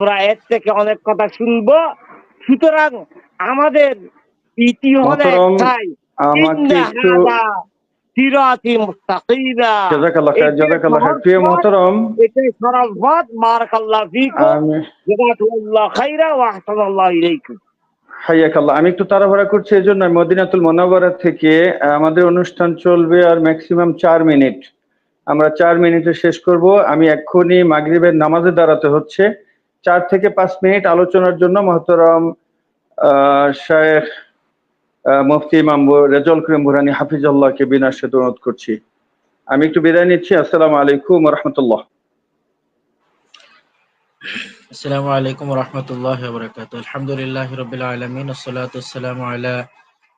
আমরা এর থেকে অনেক কথা শুনবো। সুতরাং আমাদের ইতি হলে একটাই, আমাকে একটু সিরাতি মুস্তাকিমা, জাযাকাল্লাহ খাইর, জাযাকাল্লাহ খাইর। প্রিয় মুহতারাম, এটাই সরল পথ। বারাকাল্লাহু ফিকুম, জাযাকাল্লাহু খাইরা ওয়া আহসানাল্লাহু ইলাইকুম। হাইয়াকাল্লাহ। আমি একটু তাড়াহুড়া করছি, এই জন্য মদিনাতুল মুনাওয়ারা থেকে আমাদের অনুষ্ঠান চলবে আর ম্যাক্সিমাম 4 মিনিট। আমরা 4 মিনিটে শেষ করব। আমি এক্ষুনি মাগরিবের নামাজে দাঁড়াতে হচ্ছে। 4 থেকে 5 মিনিট আলোচনার জন্য মুহতারাম শায়েখ মুফতি ইমাম রেজাউল করিম বুরহানি হাফিজাল্লাহকে বিনয়ের সাথে অনুরোধ করছি। আমি একটু বিদায় নিচ্ছি। আসসালামু আলাইকুম ওয়া রাহমাতুল্লাহ। আসসালামু আলাইকুম ওয়া রাহমাতুল্লাহি ওয়া বারাকাতুহু। আলহামদুলিল্লাহি রাব্বিল আলামিন, ওয়াসসালাতু ওয়াসসালামু আলা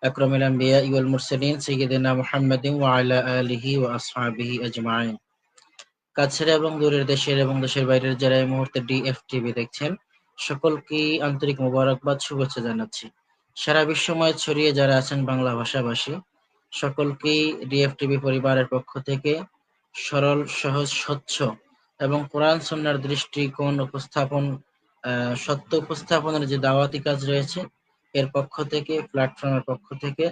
আকরামিল আমবিয়া ওয়াল মুরসালিন সাইয়্যিদিনা মুহাম্মাদিন ওয়া আলা আলিহি ওয়া আসহাবিহি আজমাইন। কাছের এবং দূরের, দেশের এবং দেশের বাইরের যারা এই মুহূর্তে ডিএফটিভি দেখছেন, সকলকেই আন্তরিক মোবারকবাদ, শুভেচ্ছা জানাচ্ছি। সারা বিশ্বময় ছড়িয়ে যারা আছেন বাংলা ভাষাভাষী, সকলকেই ডিএফটিভি পরিবারের পক্ষ থেকে সরল, সহজ, স্বচ্ছ এবং কোরআন সুন্নাহর দৃষ্টিকোণ উপস্থাপন, সত্য উপস্থাপনের যে দাওয়াতি কাজ রয়েছে, এর পক্ষ থেকে, প্ল্যাটফর্মের পক্ষ থেকে,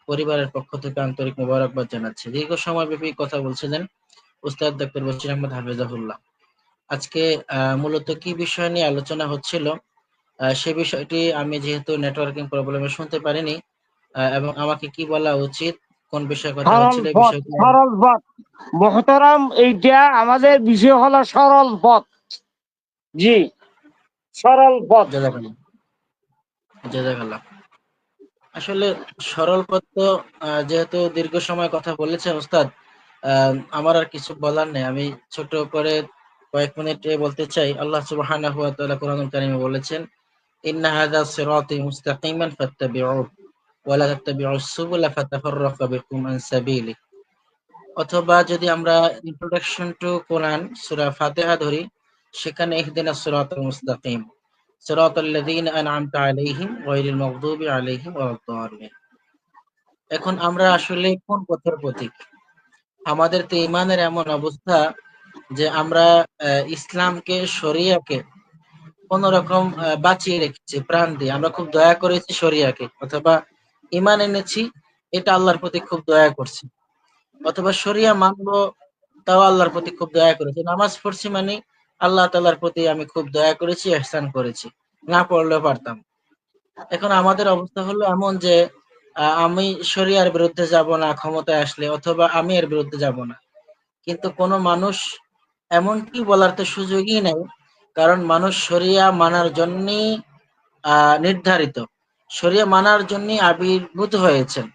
পরিবারের পক্ষ থেকে আন্তরিক মোবারকবাদ জানাচ্ছি। দীর্ঘ সময়ব্যাপী কথা বলছিলেন উস্তাদ ডক্টর বশির আহমদ হাফেজাহুল্লাহ। আজকে মূলত কি বিষয় নিয়ে আলোচনা হচ্ছিল, সে বিষয়টি আমি যেহেতু নেটওয়ার্কিং প্রবলেমে শুনতে পারিনি, এবং আমাকে কি বলা উচিত, কোন বিষয়ে কথা হচ্ছিল, এই বিষয়টি সরল পথ মুহতারাম, এইটা আমাদের বিষয় হলো সরল পথ। জি, সরল পথ। জাযাকাল্লাহ। আসলে সরল পথ তো, যেহেতু দীর্ঘ সময় কথা বলেছেন উস্তাদ, আমার আর কিছু বলার নেই। আমি ছোট করে কয়েক মিনিটে বলতে চাই। আল্লাহ সুবহানাহু ওয়া তাআলা কোরআনুল কারীমে বলেছেন, ইন্না হাযা সিরাতী মুস্তাকিমান ফাত্তাবিউহু ওয়া লা তাত্তাবিউস সুবুলা ফাতাফাররাকা বিকুম আন সাবিলি। অথবা যদি আমরা ইন্ট্রোডাকশন টু কোরআন সূরা ফাতিহা ধরি, সেখানে ইহদিনাস সিরাতাল মুস্তাকিম সিরাতাল্লাযীনা আন'আমতা আলাইহিম গায়রিল মাগদুবি আলাইহিম ওয়ালাদ-দাল্লিন। এখন আমরা আসলে কোন পথের পথিক? আমাদের তো ঈমানের এমন অবস্থা যে আমরা ইসলামকে, শরিয়াকে কোন রকম বাঁচিয়ে রেখেছি প্রাণ দিয়ে। আমরা খুব দয়া করেছি শরিয়াকে, অথবা ঈমান এনেছি, এটা আল্লাহর প্রতি খুব দয়া করছি, অথবা শরিয়া মানবো, তাও আল্লাহর প্রতি খুব দয়া করেছি। নামাজ পড়ছি মানে আল্লাহ তাআলার প্রতি আমি খুব দয়া করেছি, ইহসান করেছি, না পড়লেও পারতাম। এখন আমাদের অবস্থা হলো এমন যে আমি শরিয়ার বিরুদ্ধে যাব না ক্ষমতায় আসলে, অথবা আমি এর বিরুদ্ধে যাব না। কিন্তু কোন মানুষ এমনটি বলার তো সুযোগই নেই, কারণ মানুষ শরিয়া মানার জন্যই নির্ধারিত, শরিয়া মানার জন্যই আবির্ভূত হয়েছেন।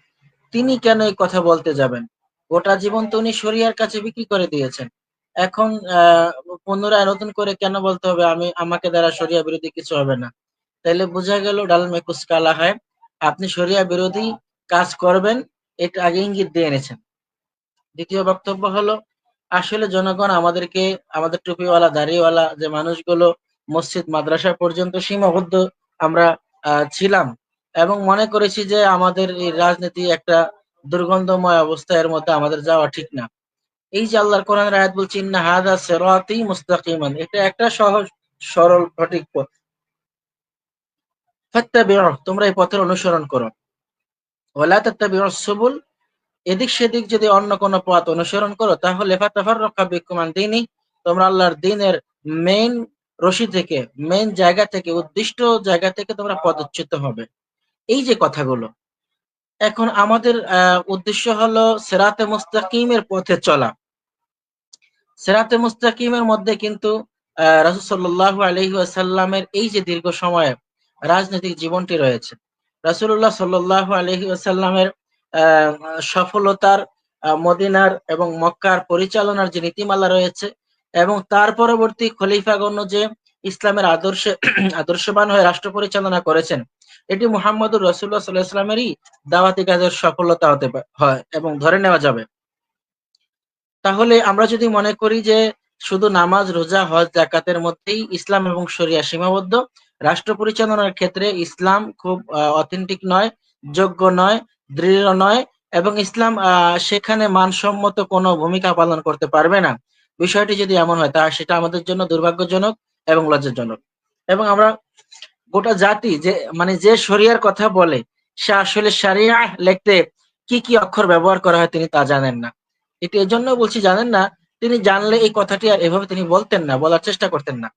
তিনি কেন এই কথা বলতে যাবেন? গোটা জীবন তো উনি শরিয়ার কাছে বিক্রি করে দিয়েছেন। এখন পুনরায় নতুন করে কেন বলতে হবে আমাকে দ্বারা শরিয়া বিরোধী কিছু হবে না? তাইলে বোঝা গেল ডাল মে কুছ কালা হয়, আপনি শরিয়া বিরোধী কাজ করবেন, এটা আগে ইঙ্গিত দিয়ে এনেছেন। দ্বিতীয় বক্তব্য হলো, আসলে জনগণ আমাদেরকে, আমাদের টুপিওয়ালা দাড়িওয়ালা যে মানুষগুলো মসজিদ মাদ্রাসা পর্যন্ত সীমাবদ্ধ আমরা ছিলাম, এবং মনে করেছি যে আমাদের এই রাজনীতি একটা দুর্গন্ধময় অবস্থা, এর মধ্যে আমাদের যাওয়া ঠিক না। এই যে আল্লাহর কোরআনের আয়াত বলছে ইন্না হাযা সিরাতী মুস্তাকিমান, এটা একটা সহজ সরল সঠিক পথ। ফাত্তাবিউহু, তোমরা এই পথের অনুসরণ করো। ওয়া লা তাত্তাবিউস সুবুল, এদিক সেদিক যদি অন্য কোন পথ অনুসরণ করো, তাহলে ফাতাফাররাকা বিকুম আন দীনি, তোমরা আল্লাহর দ্বীনের মেইন রশি থেকে, মেইন জায়গা থেকে, উদ্দিষ্ট জায়গা থেকে তোমরা পদচ্যুত হবে। এই যে কথাগুলো, এখন আমাদের উদ্দেশ্য হলো সিরাতে মুস্তাকিমের পথে চলা। সিরাতে মুস্তাকিমের মধ্যে কিন্তু রাসূল সাল্লাল্লাহু আলাইহি ওয়াসাল্লামের এই যে দীর্ঘ সময়ের রাজনৈতিক জীবনটি রয়েছে, রাসূলুল্লাহ সাল্লাল্লাহু আলাইহি ওয়াসাল্লামের সফলতার, মদিনার এবং মক্কার পরিচালনার যে নীতিমালা রয়েছে, এবং তার পরবর্তী খলিফাগণ যে ইসলামের আদর্শে আদর্শবান হয়ে রাষ্ট্র পরিচালনা করেছেন, এটি মুহাম্মদুর রাসূলুল্লাহ সাল্লাল্লাহু আলাইহি ওয়াসাল্লামেরই দাওয়াতি কাজের সফলতা হতে হয় এবং ধরে নেওয়া যাবে। তাহলে আমরা যদি মনে করি যে শুধু নামাজ, রোজা, হজ, যাকাতের মধ্যেই ইসলাম এবং শরিয়া সীমাবদ্ধ, রাষ্ট্র পরিচালনার ক্ষেত্রে ইসলাম খুব অথেন্টিক নয়, যোগ্য নয়, দৃঢ় নয়, এবং ইসলাম সেখানে মানসম্মত কোনো ভূমিকা পালন করতে পারবে না, বিষয়টি যদি এমন হয়, তা সেটা আমাদের জন্য দুর্ভাগ্যজনক এবং লজ্জাজনক। এবং আমরা গোটা জাতি যে মানে যে শরিয়ার কথা বলে সে আসলে শারিয়া লিখতে কি কি অক্ষর ব্যবহার করা হয় তিনি তা জানেন না। এটা এই জন্য বলছি জানেন না, তিনি জানলে এই কথাটি আর এভাবে তিনি বলতেন না, বলার চেষ্টা করতেন না।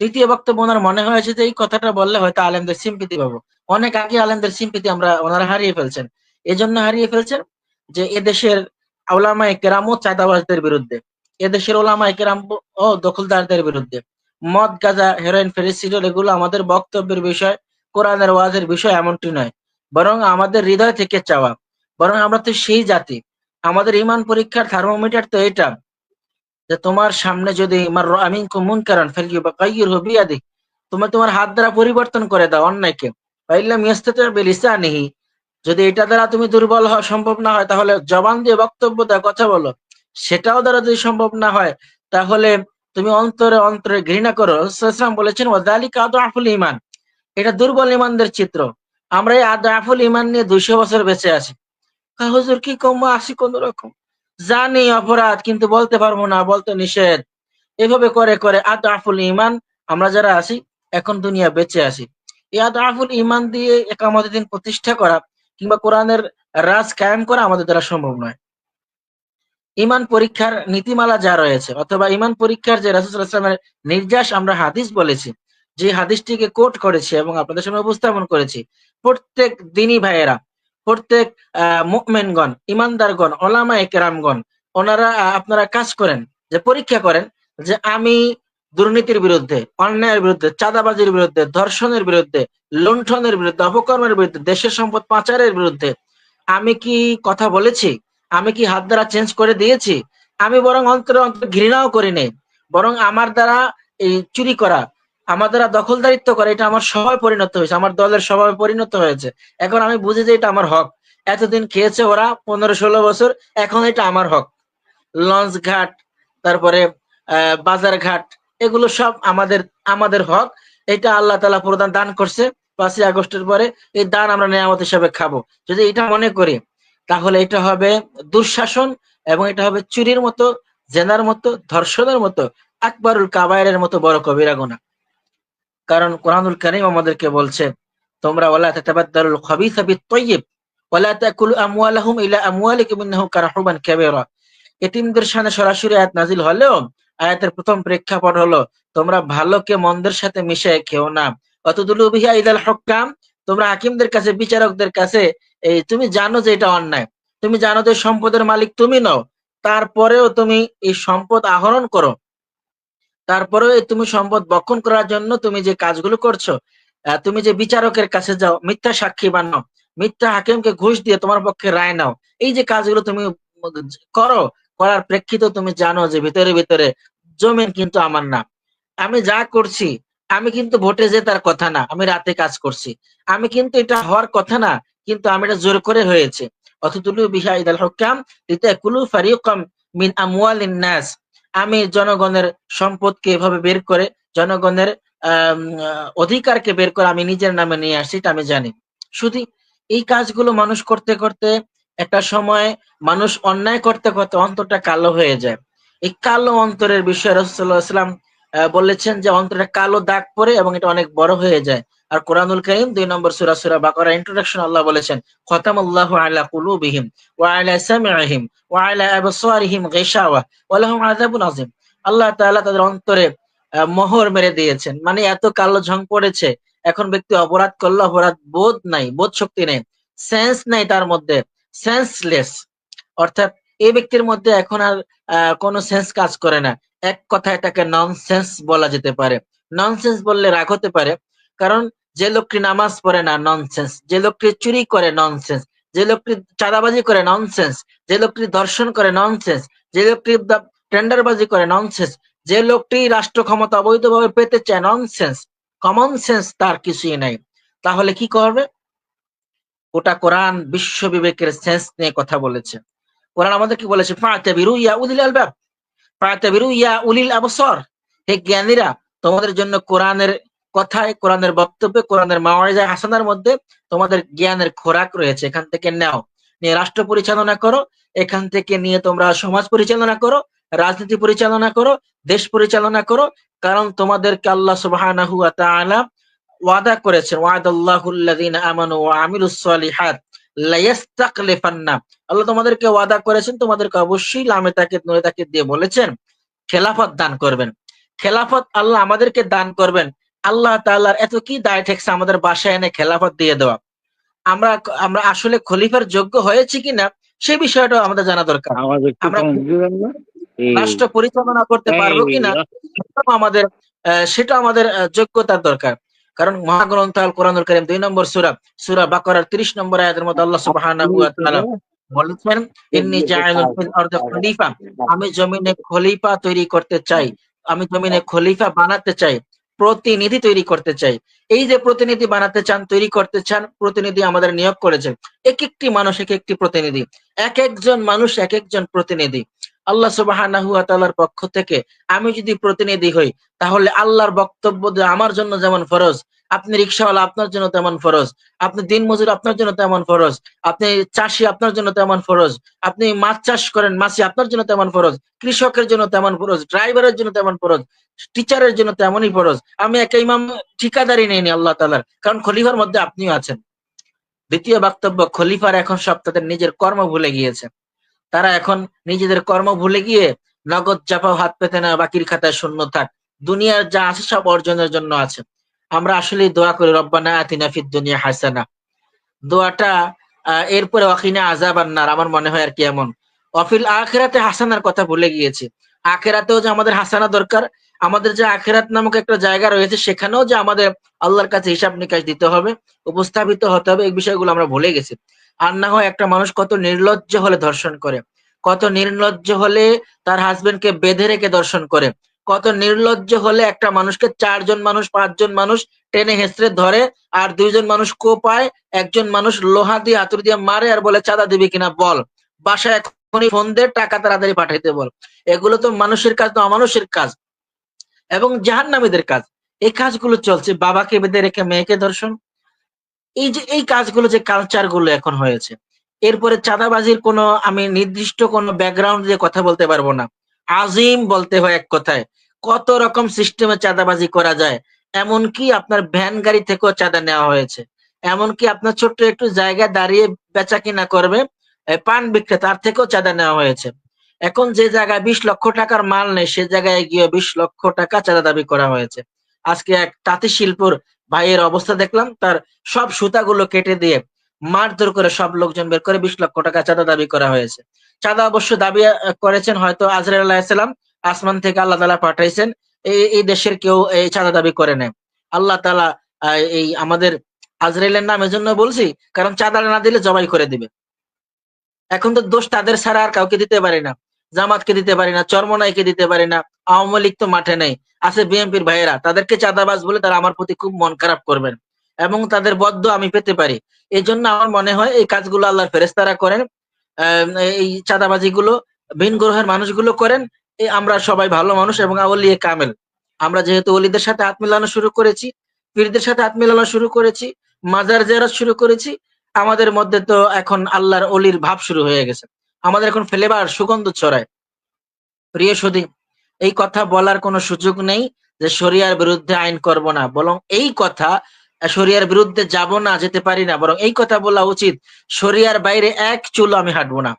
দ্বিতীয় বক্তব্য ওনার মনে হয়েছে যে এই কথাটা বললে হয়তো আলেমদের সিম্পিতি পাবো। অনেক আগে আলেমদের সিম্পিতি ওনারা হারিয়ে ফেলছেন। এজন্য হারিয়ে ফেলছেন যে এদেশের ওলামায়ে কেরামও চাঁদাবাজদের বিরুদ্ধে, এদেশের ওলামায়ে কেরাম ও দখলদারদের বিরুদ্ধে। মদ, গাঁজা, হেরোইন, ফেরিসিডল এগুলো আমাদের বক্তব্যের বিষয়, কোরআনের ওয়াজের বিষয় এমনটি নয়, বরং আমাদের হৃদয় থেকে চাওয়া। বরং আমরা তো সেই জাতি, আমাদের ঈমান পরীক্ষার থার্মোমিটার তো এটা, যে তোমার সামনে যদি মিনকুম মুনকারান ফালইয়ুগাইয়িরহু বিয়াদিহি, তুমি তোমার হাত দ্বারা পরিবর্তন করে দাও অন্যায়কে। ফাইল্লাম ইয়াস্তাতি' বিলিসানিহি, যদি এটা দ্বারা তুমি দুর্বল হওয়া সম্ভব না হয় তাহলে জবান দিয়ে বক্তব্য দাও, কথা বলো। সেটাও দ্বারা যদি সম্ভব না হয় তাহলে তুমি অন্তরে অন্তরে ঘৃণা করো। রাসূলুল্লাহ সাল্লাল্লাহু আলাইহি ওয়াসাল্লাম বলেছেন ওয়াযালিকা আদআফুল ঈমান, এটা দুর্বল ঈমানদের চিত্র। আমরা এই আদআফুল ঈমান নিয়ে 200 বছর বেঁচে আছি। হুজুর কি কম আছি কোন রকম, জানি অপরাধ কিন্তু বলতে পারবো না, বলতে নিষেধ। এভাবে করে করে আদআফুল ঈমান আমরা যারা আছি এখন দুনিয়া বেঁচে আছি। এই আদআফুল ঈমান দিয়ে ইকামতের দিন প্রতিষ্ঠা করা কিংবা কোরআনের রাজ কায়েম করা আমাদের দ্বারা সম্ভব নয়। ঈমান পরীক্ষার নীতিমালা যা রয়েছে অথবা ঈমান পরীক্ষার যে রাসূল সাল্লাল্লাহু আলাইহি ওয়াসাল্লামের নির্যাস আমরা হাদিস বলেছি, যে হাদিসটিকে কোট করেছি এবং আপনাদের সামনে উপস্থাপন করেছি, প্রত্যেক দিনী ভাইয়েরা, প্রত্যেক মুমিনগণ, ঈমানদারগণ, উলামায়ে কেরামগণ ওনারা আপনারা কাজ করেন, যে পরীক্ষা করেন যে আমি দুর্নীতির বিরুদ্ধে, অন্যায়ের বিরুদ্ধে, চাঁদাবাজির বিরুদ্ধে, ধর্ষণের বিরুদ্ধে, লুণ্ঠনের বিরুদ্ধে, অপকর্মের বিরুদ্ধে, দেশের সম্পদ পাচারের বিরুদ্ধে আমি কি কথা বলেছি? আমি কি হাত দ্বারা চেঞ্জ করে দিয়েছি? আমি বরং অন্তরে অন্তরে ঘৃণাও করি নাই, বরং আমার দ্বারা এই চুরি করা, আমার দ্বারা দখলদারিত্ব করা, এটা আমার স্বভাবে পরিণত হয়েছে, আমার দলের স্বভাবে পরিণত হয়েছে। এখন আমি বুঝি যে এটা আমার হক। এতদিন খেয়েছে ওরা 15-16 বছর, এখন এটা আমার হক। লঞ্চ ঘাট, তারপরে বাজার ঘাট, এগুলো সব আমাদের আমাদের হক। এটা আল্লাহ তাআলা প্রদান দান করছে 5ই আগস্টের পরে, এই দান আমরা নেয়ামত হিসেবে খাবো। যদি এটা মনে করি তাহলে এটা হবে দুঃশাসন এবং এটা হবে চুরির মতো, জেনার মতো, ধর্ষণের মতো, আকবারুল কাবায়েরের মতো বড় কবিরা গুনাহ। কারণ কোরআনুল কারীম আমাদেরকে বলছে তোমরা ওয়ালা তাতাবাদদালুল খাবিসা বিত-তাইয়্যিব ওয়ালা তাকুলু আমওয়ালাহুম ইলা আমওয়ালিকুম ইন্নাহু কানা হুবান কাবীরা। এতিমদের শানে সরাসরি আয়াত নাজিল হলেও আয়াতের প্রথম প্রেক্ষাপট হলো তোমরা ভালোকে মন্দের সাথে মিশিয়ে খেও না। অতদুলু বিহা ইলাল হুক্কাম, তোমরা হাকিমদের কাছে, বিচারকদের কাছে, এই তুমি জানো যে এটা অন্যায়, তুমি জানো যে সম্পদের মালিক তুমি নও, তারপরেও তুমি এই সম্পদ আহরণ করো, তারপরেও এই তুমি সম্পদ বক্ষণ করার জন্য তুমি যে কাজগুলো করছো, তুমি যে বিচারকের কাছে যাও, মিথ্যা সাক্ষী বানাও, মিথ্যা হাকিমকে ঘুষ দিয়ে তোমার পক্ষে রায় নাও, এই যে কাজগুলো তুমি করো, করার প্রেক্ষিতে তুমি জানো যে ভিতরে ভিতরে জমিন কিন্তু আমার না। আমি যা করছি, আমি কিন্তু ভোটে জেতার কথা না, আমি রাতে কাজ করছি। আমি কিন্তু এটা হওয়ার কথা না, কিন্তু আমি এটা জোর করে হয়েছে। অততুলু বিহা ইদাল হুকাম লিতাকুলু ফারিকাম মিন আমওয়ালিন নাস, আমি জনগণের সম্পদকে এভাবে বের করে, জনগণের অধিকারকে বের করে আমি নিজের নামে নিয়ে আসছি, এটা আমি জানি। শুধু এই কাজগুলো মানুষ করতে করতে একটা সময় মানুষ অন্যায় করতে করতে অন্তরটা কালো হয়ে যায়। এই কালো অন্তরের বিষয়ে রাসূলুল্লাহ সাল্লাল্লাহু আলাইহি ওয়াসাল্লাম বলেছেন যে অন্তরে কালো দাগ পড়ে এবং এটা অনেক বড় হয়ে যায়। আর কোরআনুল কারীম 2 নম্বর সূরা বাকারা ইন্ট্রোডাকশন আল্লাহ বলেছেন খাতামাল্লাহু আলা কুলুবিহিম ওয়া আলা সামি'হিম ওয়া আলা আবসারিহিম গিশাওয়া ওয়া লাহুম আযাবুন আযীম। আল্লাহ তাআলা তাদের অন্তরে মোহর মেরে দিয়েছেন, মানে এত কালো ঝং পড়েছে, এখন ব্যক্তি অপরাধ করলে অপরাধ বোধ নাই, বোধ শক্তি নেই, সেন্স নাই তার মধ্যে, সেন্সলেস। অর্থাৎ এই ব্যক্তির মধ্যে এখন আর কোনো সেন্স কাজ করে না। এক কথায় এটাকে ননসেন্স বলা যেতে পারে। ননসেন্স বললে রাগ হতে পারে, কারণ যে লোকটি নামাজ পড়ে না ননসেন্স, যে লোকটি চুরি করে ননসেন্স, যে লোকটি চাঁদাবাজি করে ননসেন্স, যে লোকটি ধর্ষণ করে ননসেন্স, যে লোকটি টেন্ডারবাজি করে ননসেন্স, যে লোকটি রাষ্ট্র ক্ষমতা অবৈধভাবে পেতে চায় ননসেন্স, কমন সেন্স তার কিছুই নাই। তাহলে কি করবে? ওটা কোরআন বিশ্ব বিবেকের সেন্স নিয়ে কথা বলেছে। কোরআন আমাদের কি বলেছে? ফাতাবিরু ইয়া উলিল আলবাব, ফাতাবিরু ইয়া উলিল আবসার, হে জ্ঞানীরা, তোমাদের জন্য কোরআনের কথায়, কোরআনের বক্তব্যে, কোরআনের মাওয়াইজা হাসানার মধ্যে তোমাদের জ্ঞানের খোরাক রয়েছে, এখান থেকে নাও, নিয়ে রাষ্ট্র পরিচালনা করো, এখান থেকে নিয়ে তোমরা সমাজ পরিচালনা করো, রাজনীতি পরিচালনা করো, দেশ পরিচালনা করো, কারণ তোমাদেরকে আল্লাহ সুবহানাহু ওয়া তাআলা ওয়াদা করেছেন, ওয়াদাল্লাহুল্লাযীনা আমানু ওয়া আমিলুস সালিহাত লায়াস্তাকলিফান্না। আল্লাহ তোমাদেরকে ওয়াদা করেছেন, তোমাদেরকে অবশ্যই লামে তাকিদ নুনে তাকিদ দিয়ে বলেছেন খেলাফত দান করবেন। খেলাফত আল্লাহ আমাদেরকে দান করবেন। আল্লাহ তাআলার এত কি দায় ঠেকছে আমাদের বাসায় এনে খেলাফত দিয়ে দেওয়া? আমরা আমরা আসলে খলিফার যোগ্য হয়েছি কিনা সেই বিষয়টাও আমাদের জানা দরকার। আমাদের একটু আমরা কম দিবেন না? এই রাষ্ট্র পরিচালনা করতে পারবো এই কিনা সেটা আমাদের যোগ্যতার দরকার। কারণ মহাগ্রন্থ আল কোরআনুল কারীম ২ নম্বর সূরা, সূরা বাকারার ৩০ নম্বর আয়াতের মধ্যে আল্লাহ সুবহানাহু ওয়া তাআলা বলেছেন, ইন্নী জাইলুন ফিল আরদি খলিফা, আমি জমিনে খলিফা তৈরি করতে চাই, আমি জমিনে খলিফা বানাতে চাই, প্রতিনিধি তৈরি করতে চাই। এই যে প্রতিনিধি বানাতে চান, তৈরি করতে চান, প্রতিনিধি আমাদের নিয়োগ করেছেন। এক একটি মানুষ এক একটি প্রতিনিধি, এক একজন মানুষ এক একজন প্রতিনিধি। আল্লাহ সুবহানাহু ওয়া তাআলার পক্ষ থেকে আমি যদি প্রতিনিধি হই, তাহলে আল্লাহর বক্তব্য যে আমার জন্য যেমন ফরজ, আপনি রিকশাওয়ালা আপনার জন্য তেমন ফরজ, আপনি দিনমজুর আপনার জন্য তেমন ফরজ, আপনি চাষী আপনার জন্য তেমন ফরজ, আপনি মাছ চাষ করেন মাছি আপনার জন্য তেমন ফরজ, কৃষকের জন্য তেমন ফরজ, ড্রাইভারের জন্য তেমন ফরজ, টিচারের জন্য তেমনই ফরজ। আমি একটা ইমাম ঠিকাদারি নেইনি আল্লাহ তাআলার, কারণ খলিফার মধ্যে আপনিও আছেন। দ্বিতীয় বক্তব্য, খলিফার এখন সব তাদের নিজের কর্ম ভুলে গিয়েছে। তারা এখন নিজেদের কর্ম ভুলে গিয়ে নগদ চাপাও হাত পেতে না, বাকির খাতায় শূন্য থাক, দুনিয়ার যা আছে সব অর্জনের জন্য আছে। আমরা আসলেই দোয়া করি, রব্বানা আতিনা ফিদ দুনিয়া হাসানা, দোয়াটা এরপরে ওয়াকিনা আযাবান নার, আমার মনে হয় আর কি এমন। অফিল আখিরাতে হাসানার কথা ভুলে গিয়েছি। আখিরাতেও যে আমাদের হাসানা দরকার, আমাদের যে আখিরাত নামক একটা জায়গা রয়েছে, সেখানেও যে আমাদের আল্লাহর কাছে হিসাব নিকাশ দিতে হবে, উপস্থাপিত হতে হবে, এই বিষয়গুলো আমরা ভুলে গেছি। আর না হয় একটা মানুষ কত নির্লজ্জ হলে ধর্ষণ করে, কত নির্লজ্জ হলে তার হাজবেন্ডকে বেঁধে রেখে ধর্ষণ করে, কত নির্লজ্জ হলে একটা মানুষকে ৪ জন মানুষ ৫ জন মানুষ টেনে হেঁচড়ে ধরে, আর ২ জন মানুষ কোপায়, একজন মানুষ লোহা দিয়ে হাতুড়ি দিয়ে মারে আর বলে চাঁদা দিবি কিনা বল, বাসায় এখনই ফোন দে, টাকা তাড়াতাড়ি পাঠাইতে বল। এগুলো তো মানুষের কাজ না, অমানুষের কাজ এবং জাহান্নামীদের কাজ। এই কাজগুলো চলছে, বাবাকে বেঁধে রেখে মেয়েকে ধর্ষণ, এই যে এই কাজগুলো, যে কালচার গুলো এখন হয়েছে। এরপরে চাঁদাবাজির কোনো আমি নির্দিষ্ট কোনো ব্যাকগ্রাউন্ড দিয়ে কথা বলতে পারবো না, আজিম বলতে হয় এক কথায়। কত রকম সিস্টেমে চাঁদাবাজি করা যায়, এমনকি আপনার ভ্যান গাড়ি থেকেও চাঁদা নেওয়া হয়েছে, এমনকি আপনার ছোট্ট একটু জায়গায় দাঁড়িয়ে বেচা কিনা করবে পান বিক্রেতা, তার থেকেও চাঁদা নেওয়া হয়েছে। এখন যে জায়গায় ২০ লক্ষ টাকার মাল নেই, সে জায়গায় গিয়ে ২০ লক্ষ টাকা চাঁদা দাবি করা হয়েছে। আজকে এক তাঁতি শিল্পর ভাইয়ের অবস্থা দেখলাম, তার সব সুতাগুলো কেটে দিয়ে মারধর করে সব লোকজন বের করে ২০ লক্ষ টাকা চাঁদা দাবি করা হয়েছে। চাঁদা অবশ্য দাবি করেছেন হয়তো আজরাইল আলাইহিস সালাম, আসমান থেকে আল্লাহ তাআলা পাঠাইছেন। এই দেশের কেউ এই চাঁদা দাবি করে নাই। আল্লাহ তাআলা এই আমাদের আজরাইলের নাম এজন্য বলছি, কারণ চাঁদা না দিলে জবাই করে দিবে। এখন তো দোষ তাদের ছাড়া আর কাউকে দিতে পারি না, জামাতকে দিতে পারি না, চরমনাইকে দিতে পারি না, আওয়ামী লীগ তো মাঠে নেই, আছে বিএনপির ভাইয়েরা, তাদেরকে চাঁদাবাজ বলে তারা আমার প্রতি খুব মন খারাপ করবেন এবং তাদের বদ্দুয়া আমি পেতে পারি। এই জন্য আমার মনে হয় এই কাজগুলো আল্লাহর ফেরেশতারা করেন, এই চাঁদাবাজি গুলো ভিন গ্রহের মানুষগুলো করেন। আমরা সবাই ভালো মানুষ এবং আউলিয়ে কামেল। আমরা যেহেতু ওলিদের সাথে হাত মিলানো শুরু করেছি, পীরদের সাথে হাত মিলানো শুরু করেছি, মাজার জিয়ারত শুরু করেছি, আমাদের মধ্যে তো এখন আল্লাহর অলির ভাব শুরু হয়ে গেছে, আমাদের এখন ফ্লেভার সুগন্ধ ছড়ায়। প্রিয় সুধী, এই কথা বলার কোনো সুযোগ নেই যে শরিয়ার বিরুদ্ধে আইন করব না, বরং এই কথা শরিয়ার বিরুদ্ধে যাব না, যেতে পারি না, বরং এই কথা বলা উচিত শরিয়ার বাইরে এক চুল আমি হাঁটবো না।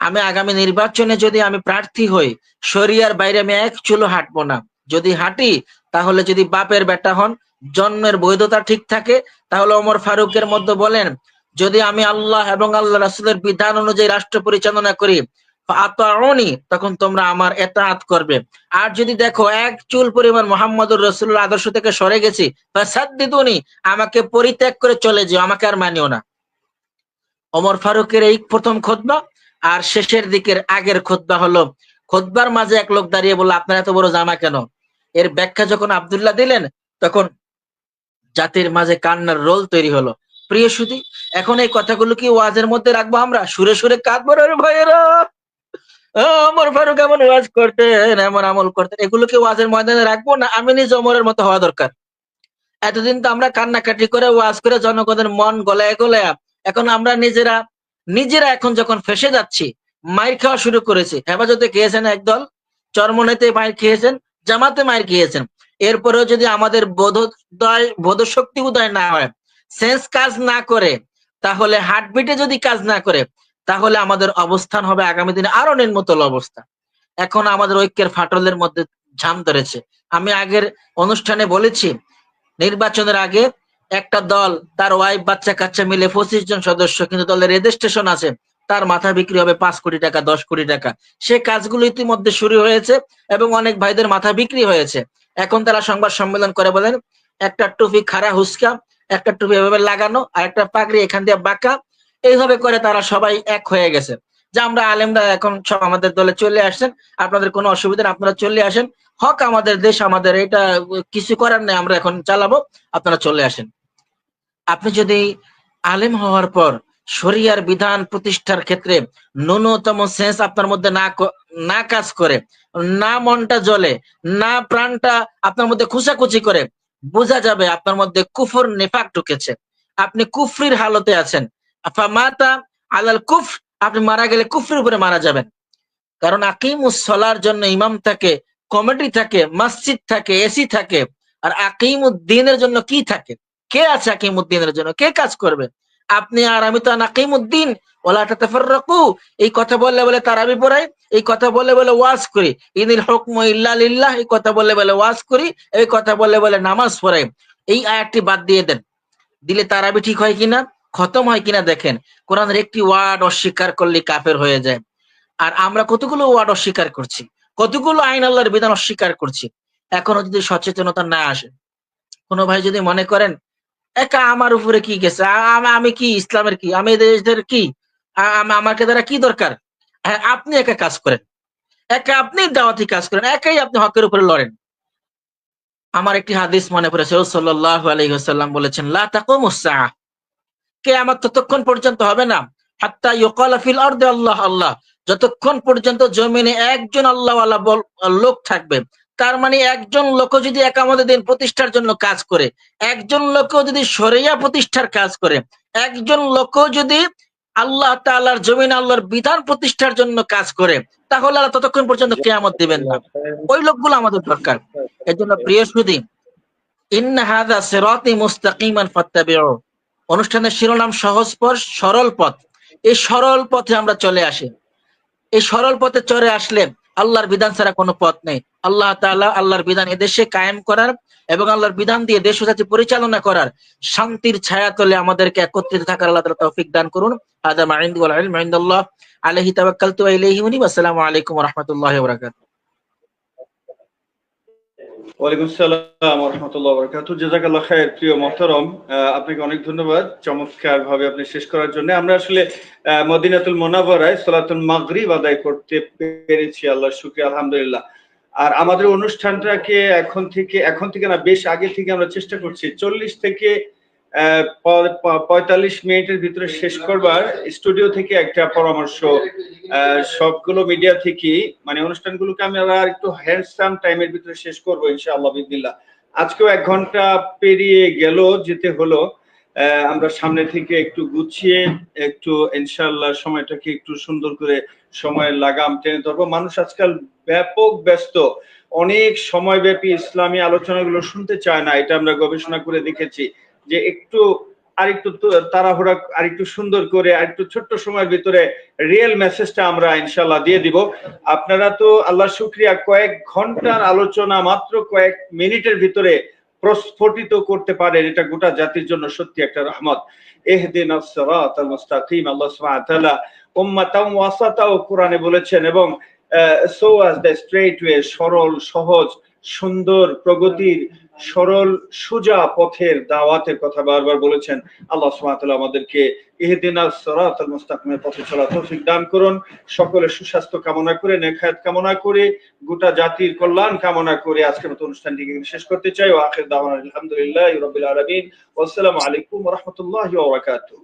আমি আগামী নির্বাচনে যদি আমি প্রার্থী হই, শরিয়ার বাইরে আমি এক চুলও হাঁটবো না। যদি হাঁটি, তাহলে যদি বাপের বেটা হন, জন্মের বৈধতা ঠিক থাকে, তাহলে ওমর ফারুকের মধ্যে বলেন, যদি আমি আল্লাহ এবং আল্লাহ রাসূলের বিধান অনুযায়ী রাষ্ট্র পরিচালনা করি, ফাআতাউনি, তখন তোমরা আমার এতাআত করবে। আর যদি দেখো এক চুল পরিমাণ মুহাম্মদুর রাসূলুল্লাহ আদর্শ থেকে সরে গেছি, ফাসাদ্দিদুনি, আমাকে পরিত্যাগ করে চলে যেও, আমাকে আর মানিও না। ওমর ফারুকের এই প্রথম খুতবা। আর শেষের দিকের আগের খুতবা হলো, খুতবার মাঝে এক লোক দাঁড়িয়ে বলল, আপনার এত বড় জামা কেন? এর ব্যাখ্যা যখন আব্দুল্লাহ দিলেন, তখন জাতির মাঝে কান্নার রোল তৈরি হলো। প্রিয় সুধী, এখন এই কথাগুলো কি ওয়াজের মধ্যে রাখবো? আমরা সুরে সুরে কাঁদবো, রে ভাইয়েরা ওমর ফারুক এমন ওয়াজ করতেন, এমন আমল করতেন, এগুলো কি ওয়াজের ময়দানে রাখবো, না আমি নিজে ওমরের মতো হওয়া দরকার? এতদিন তো আমরা কান্নাকাটি করে ওয়াজ করে জনগণের মন গলায় গলায়, এখন আমরা নিজেরা এখন যখন ফেঁসে যাচ্ছি, মাইর খাওয়া শুরু করেছে। হেফাজতে খেয়েছেন একদল, চরমনাইতে মাইর খেয়েছেন, জামাতে মাইর খেয়েছেন। এরপরেও যদি আমাদের বোধশক্তি উদয় না হয়, সেন্স কাজ না করে, তাহলে হার্টবিটে যদি কাজ না করে, তাহলে আমাদের অবস্থান হবে আগামী দিনে আরো নিম্নতল অবস্থা। এখন আমাদের ঐক্যের ফাটলের মধ্যে ঝাম ধরেছে। আমি আগের অনুষ্ঠানে বলেছি, নির্বাচনের আগে একটা দল তার ওয়াইফ বাচ্চা কাচ্চা মিলে 25 জন সদস্য, কিন্তু দলের রেজিস্ট্রেশন আছে, তার মাথা বিক্রি হবে 5 কোটি টাকা 10 কোটি টাকা। সে কাজগুলো ইতিমধ্যে শুরু হয়েছে এবং অনেক ভাইদের মাথা বিক্রি হয়েছে। এখন তারা সংবাদ সম্মেলন করে বলেন, একটা টুপি খাড়া হুস্কা, একটা টুপি এভাবে লাগানো, আর একটা পাগড়ি এখান দিয়ে বাঁকা, এইভাবে করে তারা সবাই এক হয়ে গেছে যে আমরা আলেমরা এখন সব আমাদের দলে চলে আসছেন, আপনাদের কোনো অসুবিধা নেই, আপনারা চলে আসেন, হক আমাদের দেশ, আমাদের এটা কিছু করার নেই, আমরা এখন চালাবো, আপনারা চলে আসেন। আপনি যদি আলেম হওয়ার পর শরিয়ার বিধান প্রতিষ্ঠার ক্ষেত্রে ন্যূনতম সেন্স আপনার মধ্যে না কাজ করে, না মনটা জ্বলে, না প্রাণটা আপনার মধ্যে খুচাখুচি করে, বোঝা যাবে আপনার মধ্যে কুফর নেফাক ঢুকেছে, আপনি কুফরির হালতে আছেন। ফামাতা আলাল কুফর, আপনি মারা গেলে কুফরির উপরে মারা যাবেন। কারণ আকিমুস সলার জন্য ইমাম থাকে, কমিটি থাকে, মসজিদ থাকে, এসি থাকে। আর আকিমুদ্দিনের জন্য কি থাকে? কে আছে আকিমুদ্দিনের জন্য? কে কাজ করবে? আপনি আর আমি তো আকিমুদ্দিন ওয়ালা তাতাফাররাকু, এই কথা বললে বলে তারাবি পড়াই, এই কথা বললে বলে ওয়াজ করি, ইনিল হুকমু ইল্লা লিল্লাহ, এই কথা বললে বলে ওয়াজ করি, এই কথা বললে বলে নামাজ পড়াই। এই আয়াতটি বাদ দিয়ে দেন, দিলে তারাবি ঠিক হয় কিনা, খতম হয় কিনা দেখেন। কোরআনের একটি ওয়ার্ড অস্বীকার করলে কাফের হয়ে যায়। আর আমরা কতগুলো ওয়ার্ড অস্বীকার করছি, কতগুলো আইন আল্লাহর বিধান অস্বীকার করছি। এখনো যদি সচেতনতা না আসে, কোনো ভাই যদি মনে করেন একা আমার উপরে কি গেছে, আমি কি ইসলামের কি, আমি দেশের কি, আমাকে দ্বারা কি দরকার? হ্যাঁ, আপনি একা কাজ করেন, একা আপনি দাওয়াতি কাজ করেন, একাই আপনি হকের উপরে লড়েন। আমার একটি হাদিস মনে পড়েছে, রাসূল সাল্লাল্লাহু আলাইহি ওয়াসাল্লাম বলেছেন, লা তাকুমুস সাআহ, কিয়ামত ততক্ষণ পর্যন্ত হবে না, হাত্তা ইউকালা ফিল আরদি আল্লাহ আল্লাহ, যতক্ষণ পর্যন্ত জমিনে একজন আল্লাহওয়ালা লোক থাকবে। তার মানে একজন লোক যদি একামতের দিন প্রতিষ্ঠার জন্য কাজ করে, একজন লোক যদি শরিয়া প্রতিষ্ঠার কাজ করে, একজন লোক যদি আল্লাহ তাআলার জমিনে আল্লাহর বিধান প্রতিষ্ঠার জন্য কাজ করে, তাহলে আল্লাহ ততক্ষণ পর্যন্ত কিয়ামত দিবেন না। ওই লোকগুলো আমাদের দরকার। এজন্য প্রিয় সুধী, ইন্না হাযা সিরাতি মুস্তাকিমান ফাত্তাবিউ, অনুষ্ঠানের শিরোনাম সহজ পথ, সরল পথ। এই সরল পথে আমরা চলে আসি। এই সরল পথে চলে আসলে আল্লাহর বিধান ছাড়া কোনো পথ নেই। আল্লাহ তাআলা আল্লাহর বিধান এদেশে কায়েম করার এবং আল্লাহর বিধান দিয়ে দেশ ও জাতি পরিচালনা করার শান্তির ছায়াতলে আমাদেরকে একত্রিত থাকার আল্লাহ তাআলা তৌফিক দান করুন। হাযা মা ইনদি ওয়াল ইলমু ইনদাল্লাহ, আলাইহি তাওয়াক্কালতু ওয়া ইলাইহি উনীব। আসসালামু আলাইকুম ওয়া রাহমাতুল্লাহি ওয়া বারাকাতুহু। ওয়ালাইকুম আসসালাম ওয়া রাহমাতুল্লাহি ওয়া বারাকাতুহু। জাযাকাল্লাহ খায়ের প্রিয় মুহতারাম, আপনাকে অনেক ধন্যবাদ চমৎকার ভাবে আপনি শেষ করার জন্য। আমরা আসলে মদিনাতুল মুনাওয়ারায় সালাতুল মাগরিব আদায় করতে পেরেছি, আল্লাহর শুকরিয়া, আলহামদুলিল্লাহ। আর আমাদের অনুষ্ঠানটাকে এখন থেকে না, বেশ আগে থেকে আমরা চেষ্টা করছি 40 থেকে 45 মিনিটের ভিতরে শেষ করবার। স্টুডিও থেকে একটা পরামর্শ, সবগুলো মিডিয়া থেকে, মানে অনুষ্ঠানগুলোকে আমরা একটু হ্যান্ডসাম টাইমের ভিতরে শেষ করবো ইনশাআল্লাহ বিদিনিল্লাহ। আজকেও 1 ঘন্টা পেরিয়ে গেল, যেতে হলো। আমরা সামনে থেকে একটু গুছিয়ে একটু ইনশাআল্লাহ সময়টাকে একটু সুন্দর করে সময়ের লাগাম টেনে ধরবো। মানুষ আজকাল ব্যাপক ব্যস্ত, অনেক সময়ব্যাপী ইসলামী আলোচনাগুলো শুনতে চায় না। এটা আমরা গবেষণা করে দেখেছি যে আরেকটু তাড়াহুড়া, আরেকটু সুন্দর করে, আরেকটু ছোট্ট সময়ের ভিতরে রিয়েল মেসেজটা আমরা ইনশাআল্লাহ দিয়ে দিব। আপনারা তো আল্লাহর শুকরিয়া কয়েক ঘন্টার আলোচনা মাত্র কয়েক মিনিটের ভিতরে প্রস্ফুটিত করতে পারেন, এটা গোটা জাতির জন্য সত্যি একটা রহমত। ইহদিনাস সিরাতাল মুস্তাকিম, আল্লাহ সুবহানাহু ওয়া তাআলা উম্মাতাও ওয়াসাতাও কোরআনে বলেছেন, এবং so as the straight way, সরল সহজ সুন্দর প্রগতির সরল সোজা পথের দাওয়াতের কথা বারবার বলেছেন। আল্লাহ সুবহানাহু ওয়া তাআলা আমাদেরকে ইহদিনাস সিরাতাল মুস্তাকিমের পথে চলার তৌফিক দান করুন। সকলের সুস্বাস্থ্য কামনা করে, নেক হায়াত কামনা করে, গোটা জাতির কল্যাণ কামনা করে আজকের মতো অনুষ্ঠানটিকে শেষ করতে চাই। ওয়া আখির দাওয়ানা আলহামদুলিল্লাহি রাব্বিল আলামিন। ওয়া আসসালামু আলাইকুম ওয়া রাহমাতুল্লাহি ওয়া বারাকাতুহু।